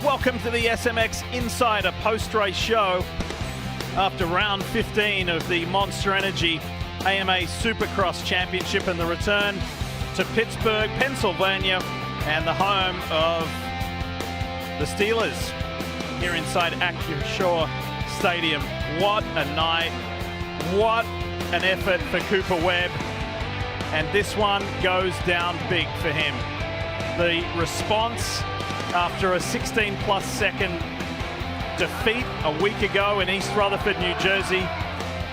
Welcome to the SMX Insider post-race show after round 15 of the Monster Energy AMA Supercross Championship and the return to Pittsburgh, Pennsylvania, and the home of the Steelers here inside Acrisure Stadium. What a night, what an effort for Cooper Webb, and this one goes down big for him. The response after a 16-plus second defeat a week ago in East Rutherford, New Jersey,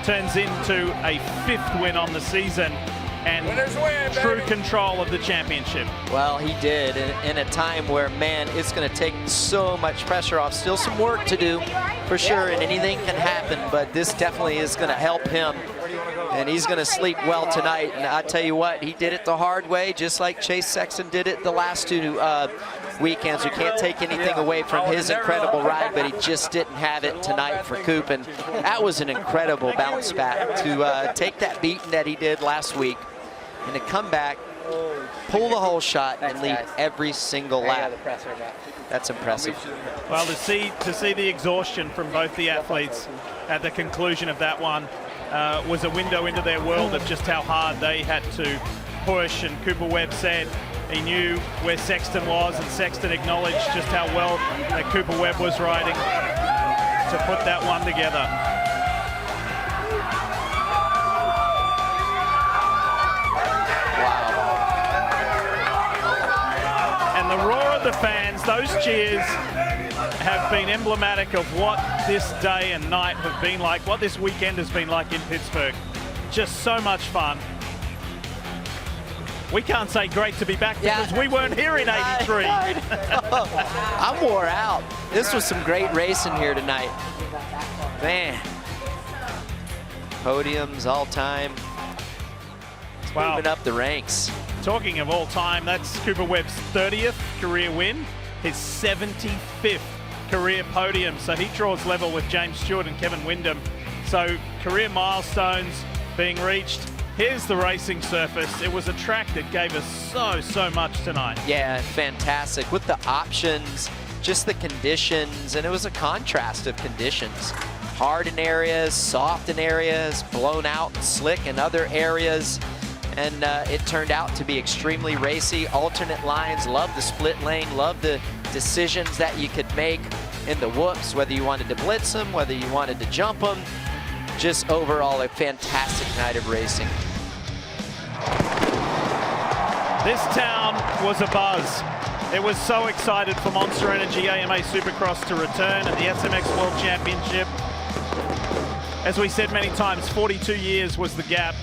turns into a 5th win on the season and true control of the championship. Well, he did in a time where, man, it's going to take so much pressure off. Still some work to do for sure, and anything can happen, but this definitely is going to help him, and he's going to sleep well tonight. And I tell you what, he did it the hard way, just like Chase Sexton did it the last two weekends. We can't take anything away from his incredible ride, but he just didn't have it tonight for Coop, and that was an incredible bounce back to take that beating that he did last week and to come back, pull the whole shot, and lead every single lap. That's impressive. Well, to see the exhaustion from both the athletes at the conclusion of that one was a window into their world of just how hard they had to push. And Cooper Webb said he knew where Sexton was, and Sexton acknowledged just how well that Cooper Webb was riding to put that one together. And the roar of the fans, those cheers have been emblematic of what this day and night have been like, what this weekend has been like in Pittsburgh. Just so much fun. We can't say great to be back because we weren't here in '83. I'm wore out. This was some great racing here tonight. Man. Podiums all time. Wow. Moving up the ranks. Talking of all time, that's Cooper Webb's 30th career win, his 75th career podium. So he draws level with James Stewart and Kevin Windham. So career milestones being reached. Here's the racing surface. It was a track that gave us so much tonight. Yeah, fantastic. With the options, just the conditions, and it was a contrast of conditions. Hard in areas, soft in areas, blown out and slick in other areas. And it turned out to be extremely racy. Alternate lines, love the split lane, love the decisions that you could make in the whoops, whether you wanted to blitz them, whether you wanted to jump them. Just overall a fantastic night of racing. This town was abuzz. It was so excited for Monster Energy AMA Supercross to return and the SMX World Championship. As we said many times, 42 years was the gap,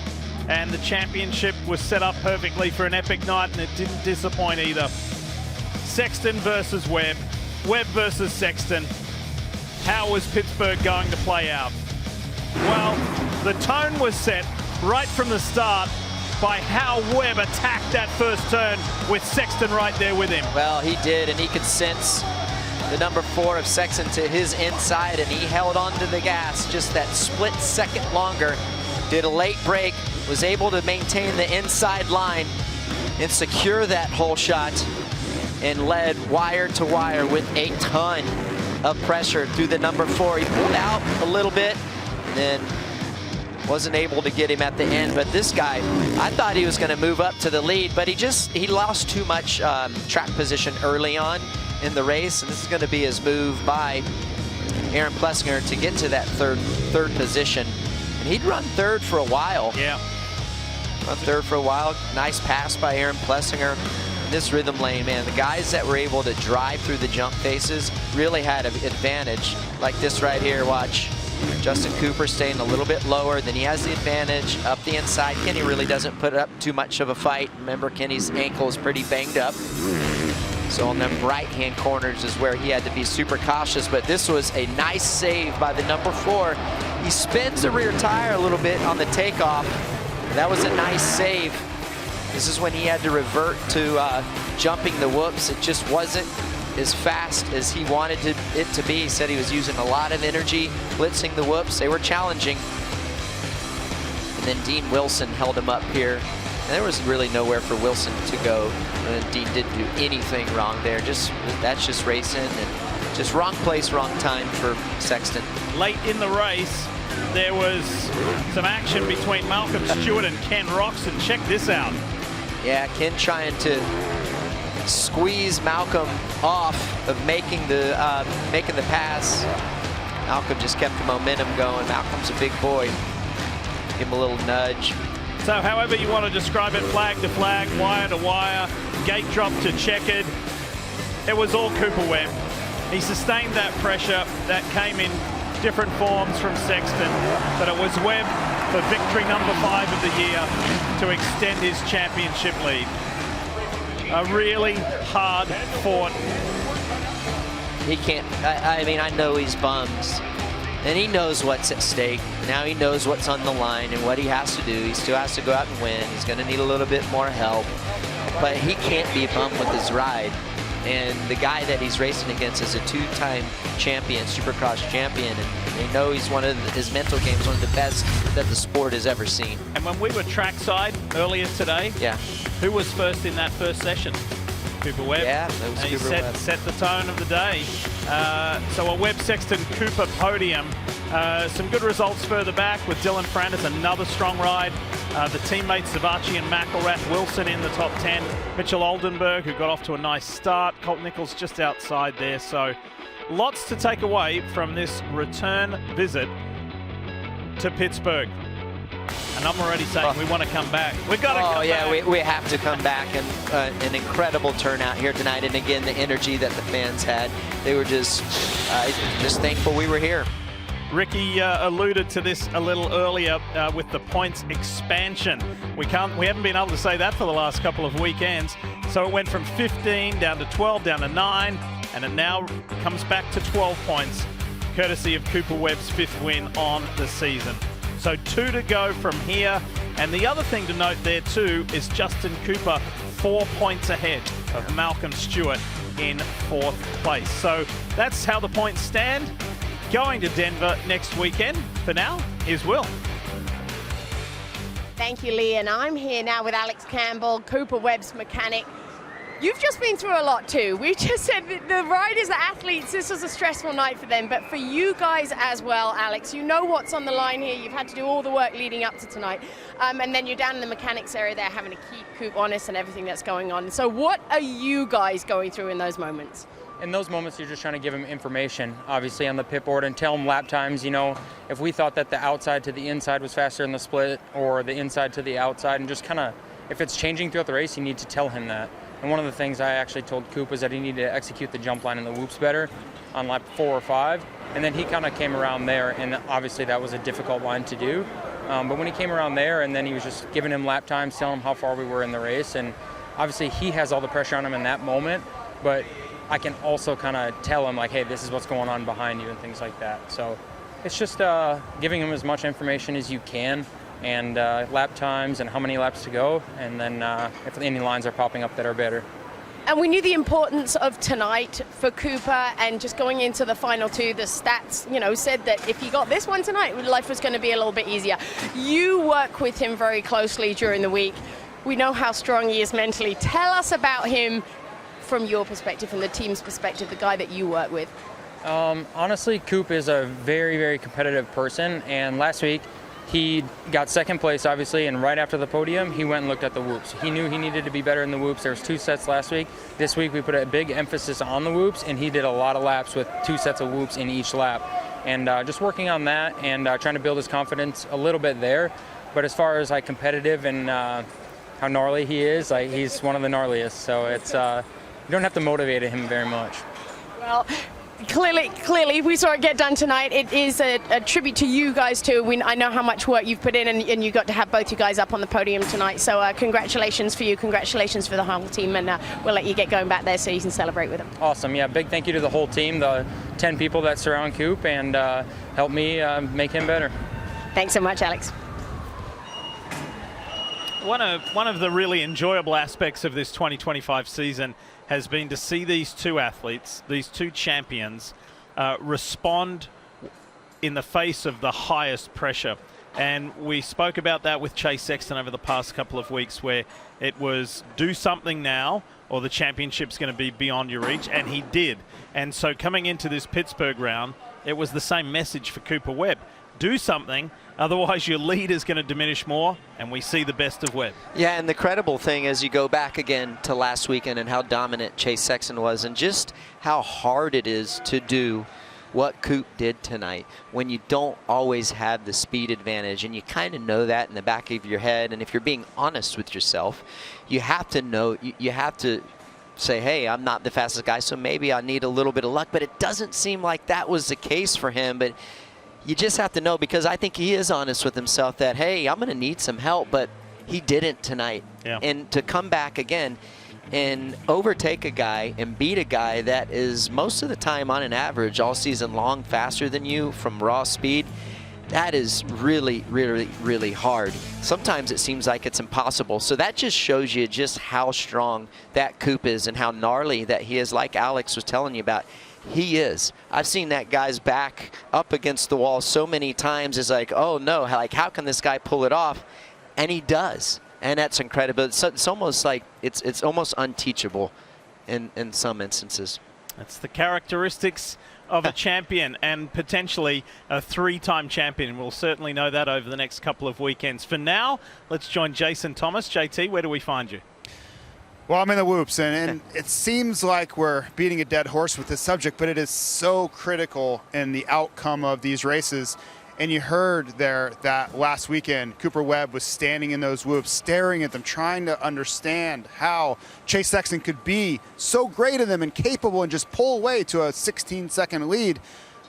and the championship was set up perfectly for an epic night, and it didn't disappoint either. Sexton versus Webb, Webb versus Sexton. How was Pittsburgh going to play out? Well, the tone was set right from the start by how Webb attacked that first turn with Sexton right there with him. Well, he did, and he could sense the number 4 of Sexton to his inside, and he held on to the gas just that split second longer. Did a late break, was able to maintain the inside line and secure that whole shot, and led wire to wire with a ton of pressure through the number 4. He pulled out a little bit, and then wasn't able to get him at the end. But this guy, I thought he was going to move up to the lead, but he lost too much track position early on in the race, and this is going to be his move by Aaron Plessinger to get to that third position. And he'd run third for a while. Yeah. Run third for a while. Nice pass by Aaron Plessinger. This rhythm lane, man, the guys that were able to drive through the jump faces really had an advantage. Like this right here, watch. Justin Cooper staying a little bit lower, then he has the advantage up the inside. Kenny really doesn't put up too much of a fight. Remember, Kenny's ankle is pretty banged up. So on them right-hand corners is where he had to be super cautious, but this was a nice save by the number 4. He spins the rear tire a little bit on the takeoff. That was a nice save. This is when he had to revert to jumping the whoops. It just wasn't as fast as he wanted it to be. He said he was using a lot of energy blitzing the whoops. They were challenging. And then Dean Wilson held him up here. And there was really nowhere for Wilson to go. And Dean didn't do anything wrong there. That's just racing. And Just wrong place, wrong time for Sexton. Late in the race, there was some action between Malcolm Stewart and Ken Roxon. Check this out. Yeah, Ken trying to squeeze Malcolm off of making the pass. Malcolm just kept the momentum going. Malcolm's a big boy. Give him a little nudge. So however you want to describe it, flag to flag, wire to wire, gate drop to checkered, it was all Cooper Webb. He sustained that pressure that came in different forms from Sexton, but it was Webb for victory number 5 of the year to extend his championship lead. A really hard fought. He can't, I mean, I know he's bummed, and he knows what's at stake. Now he knows what's on the line and what he has to do. He still has to go out and win. He's going to need a little bit more help, but he can't be bummed with his ride. And the guy that he's racing against is a 2-time champion, Supercross champion, and they know he's his mental game is one of the best that the sport has ever seen. And when we were trackside earlier today, yeah, who was first in that first session? Cooper Webb. Yeah, that was and Cooper Webb. Set the tone of the day. So a Webb Sexton Cooper podium. Some good results further back with Dylan Francis, another strong ride. The teammates Savachi and McElrath, Wilson in the top 10. Mitchell Oldenburg, who got off to a nice start. Colt Nichols just outside there. So lots to take away from this return visit to Pittsburgh. And I'm already saying we want to come back. We've got to come back. We have to come back. And an incredible turnout here tonight. And again, the energy that the fans had. They were just thankful we were here. Ricky alluded to this a little earlier with the points expansion. We haven't been able to say that for the last couple of weekends. So it went from 15 down to 12, down to 9, and it now comes back to 12 points, courtesy of Cooper Webb's 5th win on the season. So 2 to go from here. And the other thing to note there too is Justin Cooper 4 points ahead of Malcolm Stewart in 4th place. So that's how the points stand. Going to Denver next weekend. For now, here's Will. Thank you, Lee. And I'm here now with Alex Campbell, Cooper Webb's mechanic. You've just been through a lot too. We just said that the riders, the athletes, this was a stressful night for them, but for you guys as well, Alex, you know what's on the line here. You've had to do all the work leading up to tonight. And then you're down in the mechanics area there having to keep Coop honest and everything that's going on. So what are you guys going through in those moments? In those moments, you're just trying to give him information, obviously, on the pit board and tell him lap times. You know, if we thought that the outside to the inside was faster in the split or the inside to the outside, and just kind of, if it's changing throughout the race, you need to tell him that. And one of the things I actually told Coop was that he needed to execute the jump line and the whoops better on lap 4 or 5. And then he kind of came around there, and obviously that was a difficult line to do. But when he came around there, and then he was just giving him lap times, telling him how far we were in the race, and obviously he has all the pressure on him in that moment, but I can also kind of tell him, like, hey, this is what's going on behind you and things like that. So it's just giving him as much information as you can, and lap times and how many laps to go, and then if any lines are popping up that are better. And we knew the importance of tonight for Cooper, and just going into the final 2, the stats, you know, said that if he got this one tonight, life was going to be a little bit easier. You work with him very closely during the week. We know how strong he is mentally. Tell us about him from your perspective, from the team's perspective, the guy that you work with. Honestly, Coop is a very, very competitive person, and last week he got 2nd place, obviously, and right after the podium, he went and looked at the whoops. He knew he needed to be better in the whoops. There was 2 sets last week. This week we put a big emphasis on the whoops, and he did a lot of laps with 2 sets of whoops in each lap. And just working on that and trying to build his confidence a little bit there. But as far as like competitive and how gnarly he is, like, he's one of the gnarliest. So it's you don't have to motivate him very much. Well, clearly, we saw it get done tonight. It is a tribute to you guys too. I know how much work you've put in, and you got to have both you guys up on the podium tonight. So congratulations for you, congratulations for the whole team, and we'll let you get going back there so you can celebrate with them. Awesome, yeah, big thank you to the whole team, the 10 people that surround Coop and help me make him better. Thanks so much, Alex. One of the really enjoyable aspects of this 2025 season has been to see these 2 athletes, these 2 champions, respond in the face of the highest pressure. And we spoke about that with Chase Sexton over the past couple of weeks, where it was do something now or the championship's going to be beyond your reach, and he did. And so coming into this Pittsburgh round, it was the same message for Cooper Webb. Do something, otherwise your lead is going to diminish more, and we see the best of Webb. Yeah, and the credible thing is you go back again to last weekend and how dominant Chase Sexton was, and just how hard it is to do what Coop did tonight when you don't always have the speed advantage, and you kind of know that in the back of your head. And if you're being honest with yourself, you have to know, you have to say, hey, I'm not the fastest guy, so maybe I need a little bit of luck. But it doesn't seem like that was the case for him. But you just have to know, because I think he is honest with himself that, hey, I'm going to need some help, but he didn't tonight. Yeah. And to come back again and overtake a guy and beat a guy that is most of the time on an average all season long faster than you from raw speed, that is really, really, really hard. Sometimes it seems like it's impossible. So that just shows you just how strong that Coop is and how gnarly that he is, like Alex was telling you about. He is. I've seen that guy's back up against the wall so many times. It's like, oh no, like how can this guy pull it off? And he does. And that's incredible. It's almost like it's almost unteachable in some instances. That's the characteristics of a champion, and potentially a three-time champion. We'll certainly know that over the next couple of weekends. For now, let's join Jason Thomas. JT, where do we find you? Well, I'm in the whoops, and it seems like we're beating a dead horse with this subject, but it is so critical in the outcome of these races. And you heard there that last weekend, Cooper Webb was standing in those whoops, staring at them, trying to understand how Chase Sexton could be so great in them and capable and just pull away to a 16-second lead.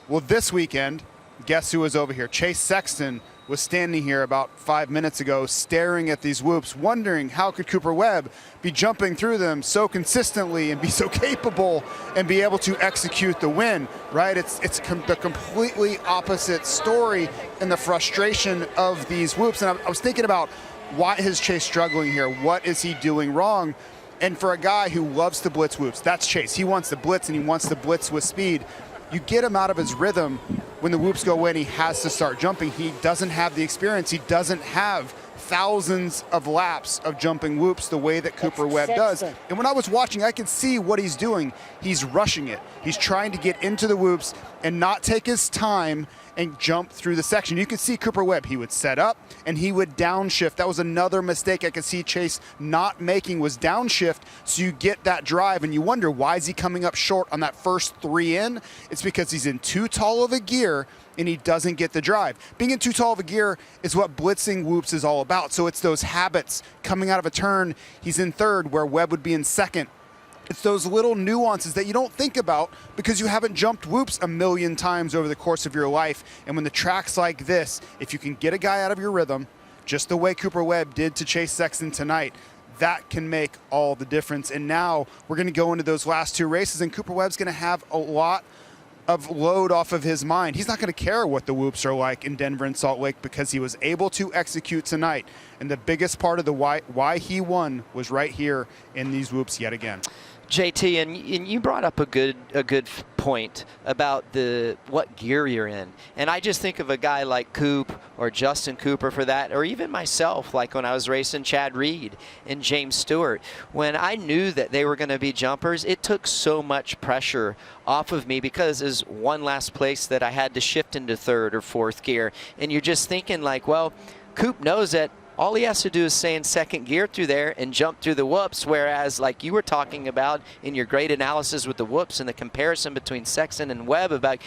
Well, this weekend, guess who was over here? Chase Sexton was standing here about 5 minutes ago, staring at these whoops, wondering how could Cooper Webb be jumping through them so consistently and be so capable and be able to execute the win, right? It's the completely opposite story and the frustration of these whoops. And I was thinking about, why is Chase struggling here? What is he doing wrong? And for a guy who loves to blitz whoops, that's Chase. He wants to blitz, and he wants to blitz with speed. You get him out of his rhythm when the whoops go in, he has to start jumping. He doesn't have the experience. He doesn't have thousands of laps of jumping whoops the way that Cooper Webb does. And when I was watching, I could see what he's doing. He's rushing it. He's trying to get into the whoops and not take his time and jump through the section. You could see Cooper Webb, he would set up and he would downshift. That was another mistake I could see Chase not making, was downshift, so you get that drive and you wonder, why is he coming up short on that first three in? It's because he's in too tall of a gear and he doesn't get the drive. Being in too tall of a gear is what blitzing whoops is all about. So it's those habits coming out of a turn. He's in third where Webb would be in second. It's those little nuances that you don't think about because you haven't jumped whoops a million times over the course of your life. And when the track's like this, if you can get a guy out of your rhythm, just the way Cooper Webb did to Chase Sexton tonight, that can make all the difference. And now we're going to go into those last two races, and Cooper Webb's going to have a lot of load off of his mind. He's not going to care what the whoops are like in Denver and Salt Lake because he was able to execute tonight. And the biggest part of the why he won was right here in these whoops yet again. JT, and you brought up a good point about what gear you're in. And I just think of a guy like Coop or Justin Cooper for that, or even myself, like when I was racing Chad Reed and James Stewart. When I knew that they were going to be jumpers, it took so much pressure off of me because there's one last place that I had to shift into third or fourth gear. And you're just thinking like, well, Coop knows that all he has to do is stay in second gear through there and jump through the whoops, whereas like you were talking about in your great analysis with the whoops and the comparison between Sexton and Webb, about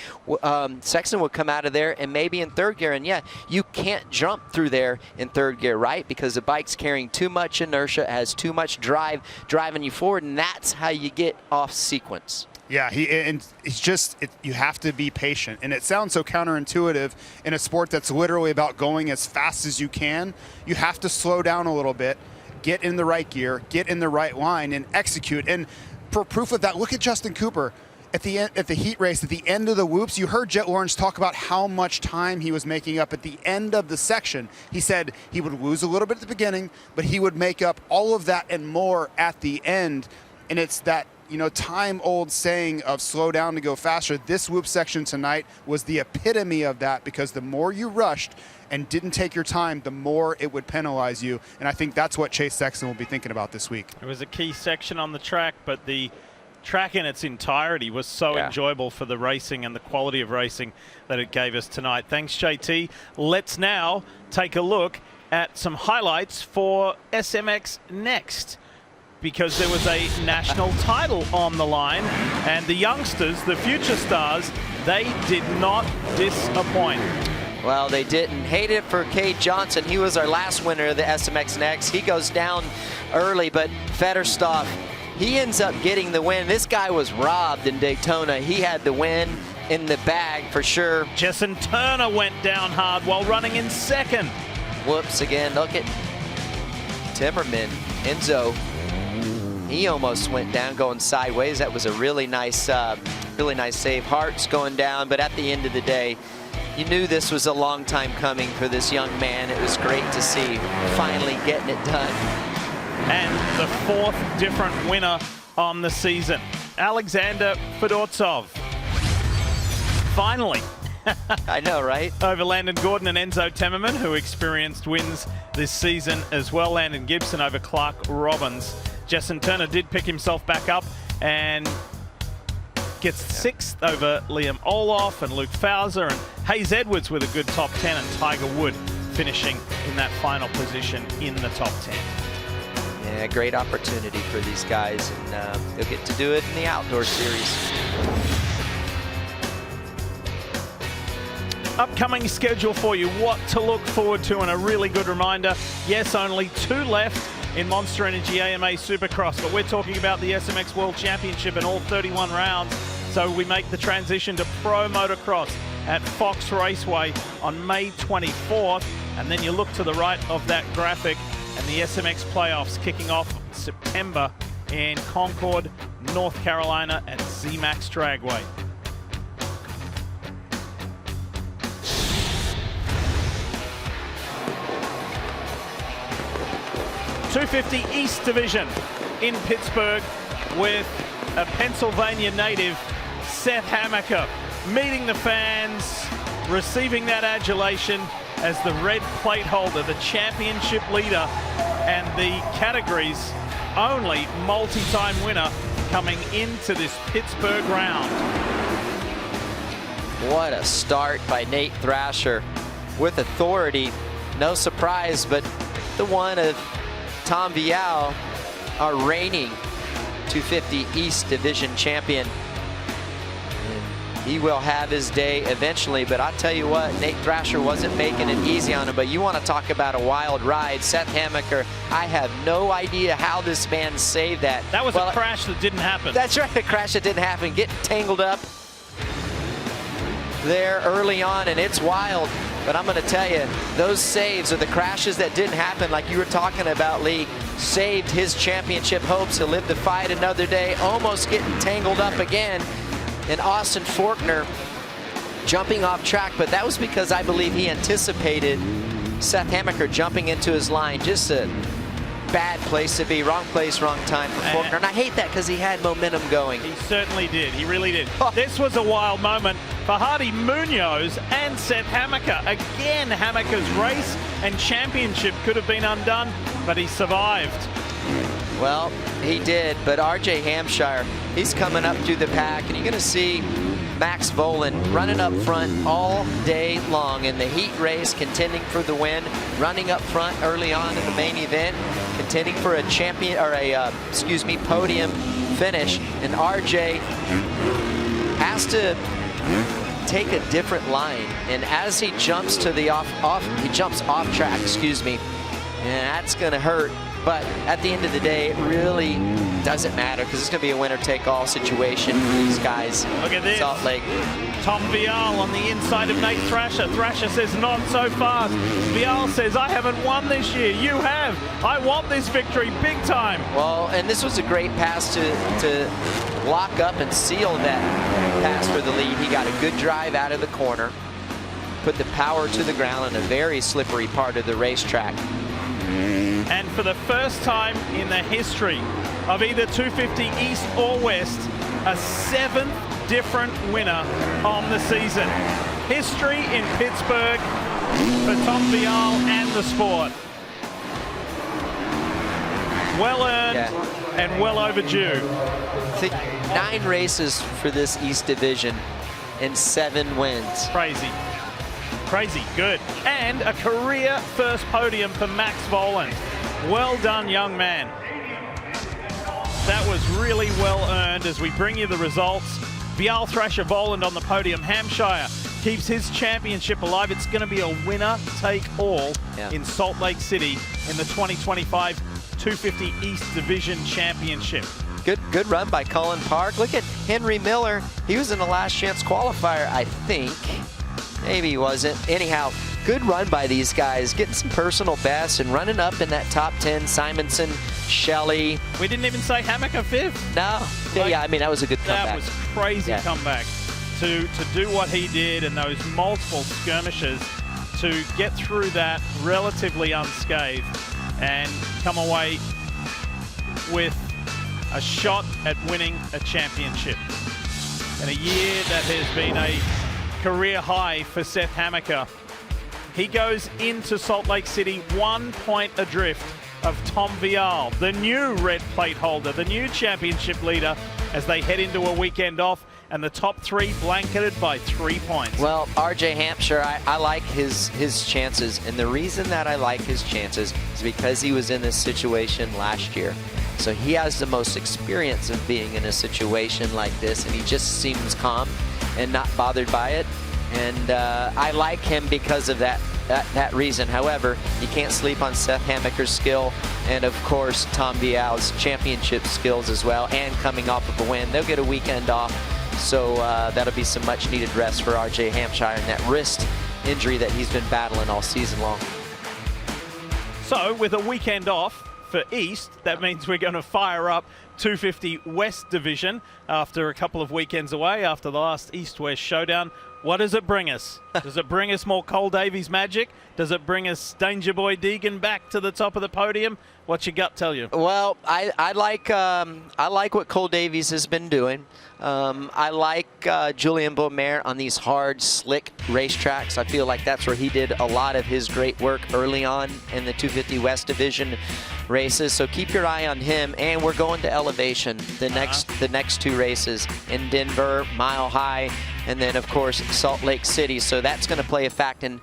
Sexton would come out of there and maybe in third gear, and yeah, you can't jump through there in third gear, right? Because the bike's carrying too much inertia, it has too much drive driving you forward, and that's how you get off sequence. Yeah, he's just, you have to be patient. And it sounds so counterintuitive in a sport that's literally about going as fast as you can. You have to slow down a little bit, get in the right gear, get in the right line, and execute. And for proof of that, look at Justin Cooper. At the end, at the heat race, at the end of the whoops, you heard Jet Lawrence talk about how much time he was making up at the end of the section. He said he would lose a little bit at the beginning, but he would make up all of that and more at the end. And it's that time-old saying of slow down to go faster. This whoop section tonight was the epitome of that, because the more you rushed and didn't take your time, the more it would penalize you. And I think that's what Chase Sexton will be thinking about this week. It was a key section on the track, but the track in its entirety was so enjoyable for the racing and the quality of racing that it gave us tonight. Thanks, JT. Let's now take a look at some highlights for SMX Next, because there was a national title on the line, and the youngsters, the future stars, they did not disappoint. Well, they didn't. Hate it for Cade Johnson. He was our last winner of the SMX Next. He goes down early, but Fetterstoff, he ends up getting the win. This guy was robbed in Daytona. He had the win in the bag for sure. Jessen Turner went down hard while running in second. Whoops again. Look at Timmerman. Enzo, he almost went down going sideways. That was a really nice save. Hart's going down, but at the end of the day, you knew this was a long time coming for this young man. It was great to see finally getting it done. And the fourth different winner on the season, Alexander Fedortsov. Finally. I know, right? Over Landon Gordon and Enzo Timmerman, who experienced wins this season as well. Landon Gibson over Clark Robbins. Jessen Turner did pick himself back up and gets sixth over Liam Olaf and Luke Fowler, and Hayes Edwards with a good top 10, and Tiger Wood finishing in that final position in the top 10. Yeah, great opportunity for these guys, and they'll get to do it in the outdoor series. Upcoming schedule for you, what to look forward to, and a really good reminder, yes, only 2 left in Monster Energy AMA Supercross, but we're talking about the SMX World Championship in all 31 rounds. So we make the transition to Pro Motocross at Fox Raceway on May 24th. And then you look to the right of that graphic, and the SMX playoffs kicking off September in Concord, North Carolina at ZMAX Dragway. .250 East Division in Pittsburgh with a Pennsylvania native, Seth Hammaker, meeting the fans, receiving that adulation as the red plate holder, the championship leader, and the category's only multi-time winner coming into this Pittsburgh round. What a start by Nate Thrasher with authority. No surprise, but the one of Tom Vial, our reigning 250 East Division champion. And he will have his day eventually, but I'll tell you what, Nate Thrasher wasn't making it easy on him. But you want to talk about a wild ride. Seth Hammaker, I have no idea how this man saved that. That was a crash that didn't happen. That's right, a crash that didn't happen. Getting tangled up there early on, and it's wild. But I'm going to tell you, those saves or the crashes that didn't happen, like you were talking about, Lee, saved his championship hopes. He'll live to fight another day, almost getting tangled up again. And Austin Faulkner jumping off track, but that was because I believe he anticipated Seth Hammaker jumping into his line. Just a bad place to be. Wrong place, wrong time for Faulkner. And I hate that because he had momentum going. He certainly did. He really did. This was a wild moment for Hardy Munoz and Seth Hammaker. Again, Hammaker's race and championship could have been undone, but he survived. Well, he did, but RJ Hampshire, he's coming up through the pack, and you're going to see Max Volan running up front all day long in the heat race, contending for the win, running up front early on in the main event, contending for a champion or a podium finish. And RJ has to take a different line, and as he jumps to the off track, and that's going to hurt. But at the end of the day, it really doesn't matter because it's going to be a winner-take-all situation for these guys. Look at this. Salt Lake. Tom Vial on the inside of Nate Thrasher. Thrasher says, not so fast. Vial says, I haven't won this year. You have. I want this victory big time. Well, and this was a great pass to lock up and seal that pass for the lead. He got a good drive out of the corner, put the power to the ground in a very slippery part of the racetrack. And for the first time in the history of either 250 East or West, a 7th different winner on the season. History in Pittsburgh for Tom Vial and the sport. Well earned and well overdue. I think 9 races for this East Division and 7 wins. Crazy. Crazy good. And a career first podium for Max Voland. Well done, young man. That was really well earned as we bring you the results. Vial, Thrasher, Voland on the podium. Hampshire keeps his championship alive. It's going to be a winner-take-all in Salt Lake City in the 2025 250 East Division Championship. Good run by Cullen Park. Look at Henry Miller. He was in the last chance qualifier, I think. Maybe he wasn't. Anyhow, good run by these guys, getting some personal bests and running up in that top 10. Simonson, Shelley. We didn't even say Hammaker 5th. No. Yeah, I mean, that was a good comeback. That was crazy comeback. To do what he did in those multiple skirmishes, to get through that relatively unscathed and come away with a shot at winning a championship. In a year that has been a career high for Seth Hammaker. He goes into Salt Lake City 1 point adrift of Tom Vial, the new red plate holder, the new championship leader, as they head into a weekend off, and the top 3 blanketed by 3 points. Well, RJ Hampshire, I like his chances, and the reason that I like his chances is because he was in this situation last year. So he has the most experience of being in a situation like this, and he just seems calm and not bothered by it. And I like him because of that reason. However, you can't sleep on Seth Hammaker's skill, and of course Tom Vial's championship skills as well, and coming off of a win. They'll get a weekend off, so that'll be some much needed rest for RJ Hampshire and that wrist injury that he's been battling all season long. So with a weekend off for East, that means we're going to fire up 250 West Division after a couple of weekends away, after the last East-West showdown. What does it bring us? Does it bring us more Cole Davies magic? Does it bring us Danger Boy Deegan back to the top of the podium? What's your gut tell you? Well, I like what Cole Davies has been doing. I like Julien Beaumer on these hard, slick racetracks. I feel like that's where he did a lot of his great work early on in the 250 West Division races. So keep your eye on him. And we're going to elevation the next 2 races in Denver, Mile High, and then of course Salt Lake City. So that's going to play a fact, and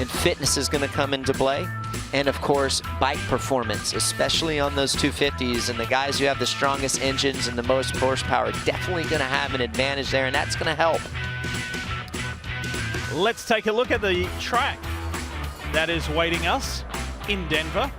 fitness is going to come into play. And of course, bike performance, especially on those 250s, and the guys who have the strongest engines and the most horsepower definitely going to have an advantage there, and that's going to help. Let's take a look at the track that is waiting us in Denver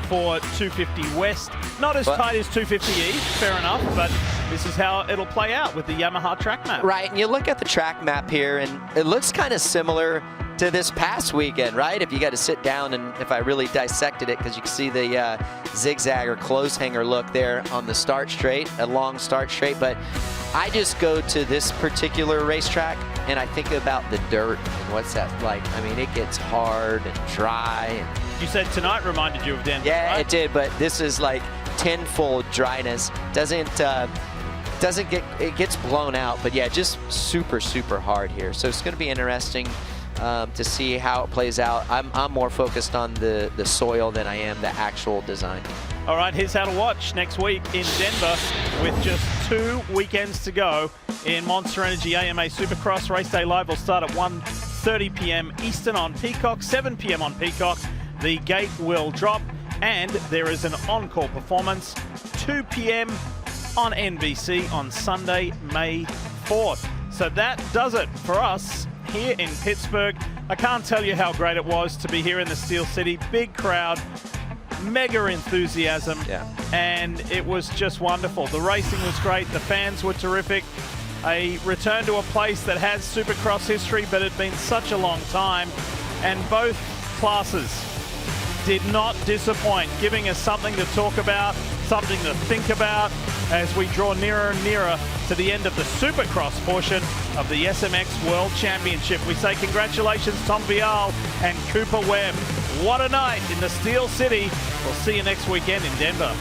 for 250 West. Not as tight as 250 East, fair enough, but this is how it'll play out with the Yamaha track map. Right, and you look at the track map here, and it looks kind of similar to this past weekend, right? If you got to sit down and if I really dissected it, because you can see the zigzag or clothes hanger look there on the start straight, a long start straight. But I just go to this particular racetrack and I think about the dirt and what's that like. I mean, it gets hard and dry. And you said tonight reminded you of Denver, yeah, right? It did, but this is like tenfold dryness. It gets blown out, but yeah, just super hard here. So it's going to be interesting to see how it plays out. I'm more focused on the soil than I am the actual design. All right, here's how to watch next week in Denver with just 2 weekends to go in Monster Energy AMA Supercross. Race day live will start at 1:30 p.m. Eastern on Peacock, 7 p.m. on Peacock. The gate will drop, and there is an encore performance, 2 p.m. on NBC on Sunday, May 4th. So that does it for us here in Pittsburgh. I can't tell you how great it was to be here in the Steel City. Big crowd, mega enthusiasm, and it was just wonderful. The racing was great, the fans were terrific. A return to a place that has Supercross history, but had been such a long time, and both classes did not disappoint, giving us something to talk about, something to think about as we draw nearer and nearer to the end of the Supercross portion of the SMX World Championship. We say congratulations, Tom Vial and Cooper Webb. What a night in the Steel City. We'll see you next weekend in Denver.